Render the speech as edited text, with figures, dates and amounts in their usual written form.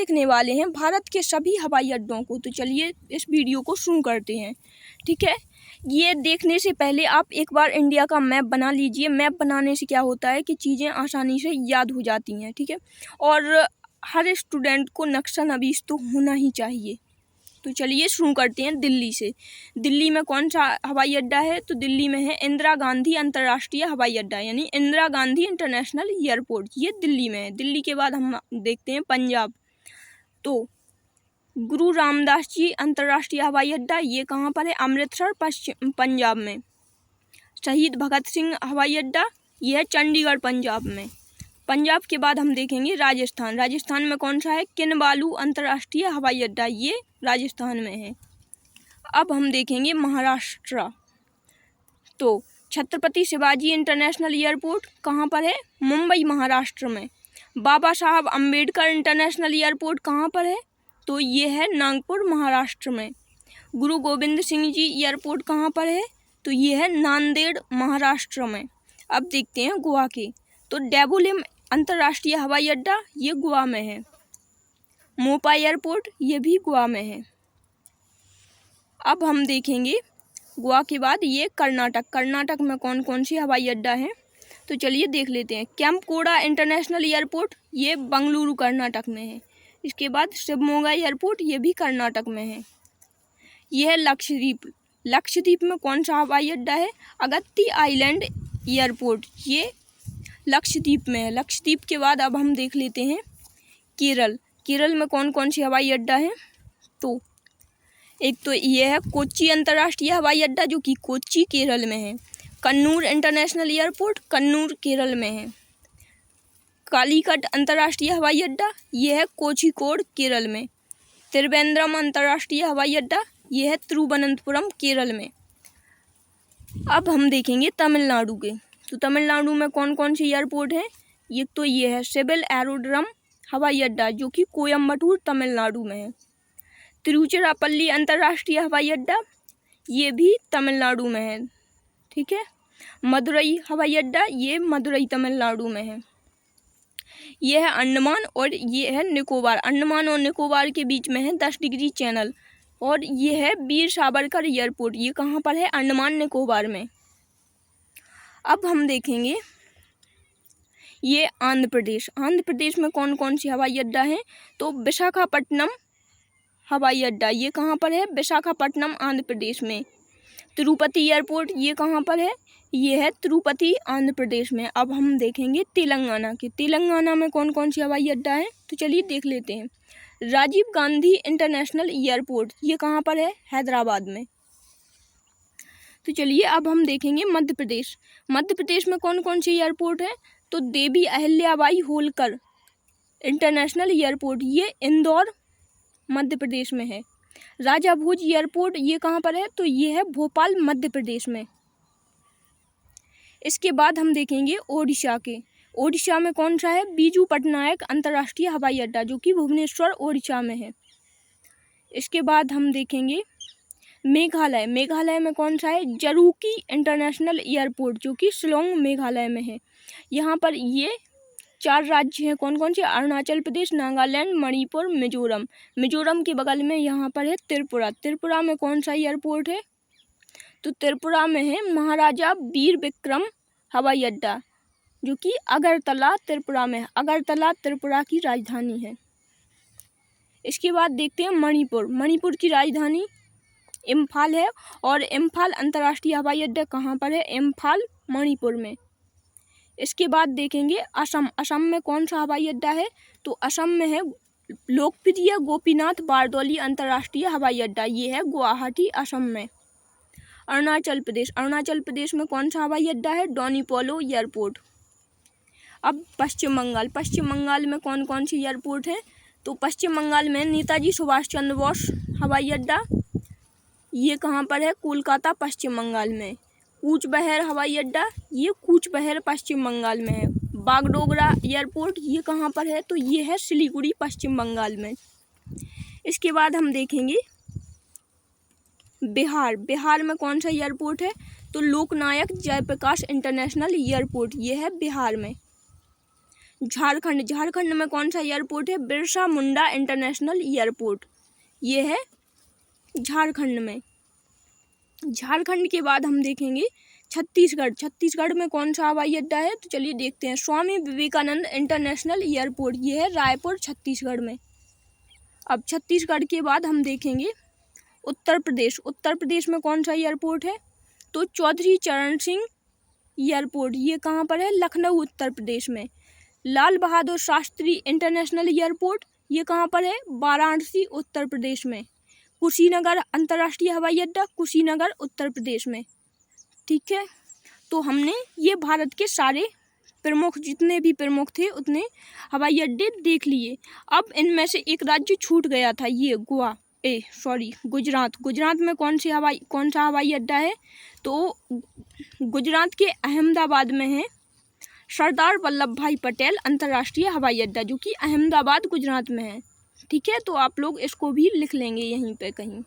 देखने वाले हैं भारत के सभी हवाई अड्डों को। तो चलिए इस वीडियो को शुरू करते हैं। ठीक है, ये देखने से पहले आप एक बार इंडिया का मैप बना लीजिए। मैप बनाने से क्या होता है कि चीज़ें आसानी से याद हो जाती हैं। ठीक है, और हर स्टूडेंट को नक्शा नवीस तो होना ही चाहिए। तो चलिए शुरू करते हैं दिल्ली से। दिल्ली में कौन सा हवाई अड्डा है? तो दिल्ली में है इंदिरा गांधी अंतर्राष्ट्रीय हवाई अड्डा, यानी इंदिरा गांधी इंटरनेशनल एयरपोर्ट। ये दिल्ली में है। दिल्ली के बाद हम देखते हैं पंजाब। तो गुरु रामदास जी अंतर्राष्ट्रीय हवाई अड्डा, ये कहाँ पर है? अमृतसर, पश्चिम पंजाब में। शहीद भगत सिंह हवाई अड्डा, ये है चंडीगढ़ पंजाब में। पंजाब के बाद हम देखेंगे राजस्थान। राजस्थान में कौन सा है? किनबालू अंतर्राष्ट्रीय हवाई अड्डा, ये राजस्थान में है। अब हम देखेंगे महाराष्ट्र। तो छत्रपति शिवाजी इंटरनेशनल एयरपोर्ट कहाँ पर है? मुंबई, महाराष्ट्र में। बाबा साहब अम्बेडकर इंटरनेशनल एयरपोर्ट कहाँ पर है? तो ये है नागपुर, महाराष्ट्र में। गुरु गोविंद सिंह जी एयरपोर्ट कहाँ पर है? तो ये है नांदेड़, महाराष्ट्र में। अब देखते हैं गोवा के। तो डेबोलिम अंतर्राष्ट्रीय हवाई अड्डा, ये गोवा में है। मोपा एयरपोर्ट, ये भी गोवा में है। अब हम देखेंगे गोवा के बाद ये कर्नाटक। कर्नाटक में कौन कौन सी हवाई अड्डा है? तो चलिए देख लेते हैं। कैंपकोड़ा इंटरनेशनल एयरपोर्ट, ये बंगलुरु, कर्नाटक में है। इसके बाद शिवमोगा एयरपोर्ट, ये भी कर्नाटक में है। ये है लक्षद्वीप। लक्षद्वीप में कौन सा हवाई अड्डा है? अगत्ती आइलैंड एयरपोर्ट, ये लक्षद्वीप में है। लक्षद्वीप के बाद अब हम देख लेते हैं केरल। केरल में कौन कौन सी हवाई अड्डा है? तो एक तो ये है कोच्चि अंतर्राष्ट्रीय हवाई अड्डा, जो कि कोच्चि, केरल में है। कन्नूर इंटरनेशनल एयरपोर्ट, कन्नूर, केरल में है। कालीकट अंतर्राष्ट्रीय हवाई अड्डा, ये है कोझिकोड, केरल में। त्रिवेंद्रम अंतर्राष्ट्रीय हवाई अड्डा, ये है तिरुवनंतपुरम, केरल में। अब हम देखेंगे तमिलनाडु के। तो तमिलनाडु में कौन कौन सी एयरपोर्ट है? एक तो ये है सिविल एरोड्रम हवाई अड्डा, जो कि कोयम्बटूर, तमिलनाडु में है। तिरुचिरापल्ली अंतर्राष्ट्रीय हवाई अड्डा, ये भी तमिलनाडु में है। ठीक है, मदुरई हवाई अड्डा, ये मदुरई, तमिलनाडु में है। ये है अंडमान और ये है निकोबार। अंडमान और निकोबार के बीच में है 10 डिग्री चैनल। और ये है वीर सावरकर एयरपोर्ट, ये कहाँ पर है? अंडमान निकोबार में। अब हम देखेंगे ये आंध्र प्रदेश। आंध्र प्रदेश में कौन कौन सी हवाई अड्डा है? तो विशाखापट्टनम हवाई अड्डा, ये कहाँ पर है? विशाखापट्टनम, आंध्र प्रदेश में। तिरुपति एयरपोर्ट, ये कहाँ पर है? ये है तिरुपति, आंध्र प्रदेश में। अब हम देखेंगे तेलंगाना के। तेलंगाना में कौन कौन सी हवाई अड्डा है? तो चलिए देख लेते हैं। राजीव गांधी इंटरनेशनल एयरपोर्ट, ये कहाँ पर है? हैदराबाद में। तो चलिए अब हम देखेंगे मध्य प्रदेश। मध्य प्रदेश में कौन कौन सी एयरपोर्ट है? तो देवी अहिल्याबाई होलकर इंटरनेशनल एयरपोर्ट, ये इंदौर, मध्य प्रदेश में है। राजा भोज एयरपोर्ट, ये कहाँ पर है? तो ये है भोपाल, मध्य प्रदेश में। इसके बाद हम देखेंगे ओडिशा के। ओडिशा में कौन सा है? बीजू पटनायक अंतर्राष्ट्रीय हवाई अड्डा, जो कि भुवनेश्वर, ओडिशा में है। इसके बाद हम देखेंगे मेघालय। मेघालय में कौन सा है? जरूकी इंटरनेशनल एयरपोर्ट, जो कि शिलोंग, मेघालय में है। यहाँ पर ये 4 राज्य हैं। कौन कौन से? अरुणाचल प्रदेश, नागालैंड, मणिपुर, मिजोरम। मिजोरम के बगल में यहाँ पर है त्रिपुरा। त्रिपुरा में कौन सा एयरपोर्ट है? तो त्रिपुरा में है महाराजा वीर विक्रम हवाई अड्डा, जो कि अगरतला, त्रिपुरा में है। अगरतला त्रिपुरा की राजधानी है। इसके बाद देखते हैं मणिपुर। मणिपुर की राजधानी इम्फाल है। और इम्फाल अंतर्राष्ट्रीय हवाई अड्डा कहाँ पर है? इम्फाल, मणिपुर में। इसके बाद देखेंगे असम। असम में कौन सा हवाई अड्डा है? तो असम में है लोकप्रिय गोपीनाथ बारदौली अंतर्राष्ट्रीय हवाई अड्डा, ये है गुवाहाटी, असम में। अरुणाचल प्रदेश। अरुणाचल प्रदेश में कौन सा हवाई अड्डा है? डोनीपोलो एयरपोर्ट। अब पश्चिम बंगाल। पश्चिम बंगाल में कौन कौन सी एयरपोर्ट है? तो पश्चिम बंगाल में नेताजी सुभाष चंद्र बोस हवाई अड्डा, ये कहाँ पर है? कोलकाता, पश्चिम बंगाल में। कूच बहर हवाई अड्डा, ये कूच बहर, पश्चिम बंगाल में है। बागडोगरा एयरपोर्ट, ये कहाँ पर है? तो ये है सिलीगुड़ी, पश्चिम बंगाल में। इसके बाद हम देखेंगे बिहार। बिहार में कौन सा एयरपोर्ट है? तो लोकनायक जयप्रकाश इंटरनेशनल एयरपोर्ट, ये है बिहार में। झारखंड, झारखंड में कौन सा एयरपोर्ट है? बिरसा मुंडा इंटरनेशनल एयरपोर्ट, ये है झारखंड में। झारखंड के बाद हम देखेंगे छत्तीसगढ़, छत्तीसगढ़ में कौन सा हवाई अड्डा है? तो चलिए देखते हैं, स्वामी विवेकानंद इंटरनेशनल एयरपोर्ट, ये है रायपुर छत्तीसगढ़ में। अब छत्तीसगढ़ के बाद हम देखेंगे उत्तर प्रदेश, उत्तर प्रदेश में कौन सा एयरपोर्ट है? तो चौधरी चरण सिंह एयरपोर्ट, ये कहाँ पर है? लखनऊ उत्तर प्रदेश में। लाल बहादुर शास्त्री इंटरनेशनल एयरपोर्ट, ये कहाँ पर है? वाराणसी उत्तर प्रदेश में। कुशीनगर अंतर्राष्ट्रीय हवाई अड्डा, कुशीनगर उत्तर प्रदेश में। ठीक है, तो हमने ये भारत के सारे प्रमुख, जितने भी प्रमुख थे उतने हवाई अड्डे देख लिए। अब इनमें से एक राज्य छूट गया था, ये गुजरात। गुजरात में कौन सा हवाई अड्डा है? तो गुजरात के अहमदाबाद में है सरदार वल्लभ भाई पटेल अंतर्राष्ट्रीय हवाई अड्डा, जो कि अहमदाबाद गुजरात में है। ठीक है, तो आप लोग इसको भी लिख लेंगे यहीं पे कहीं।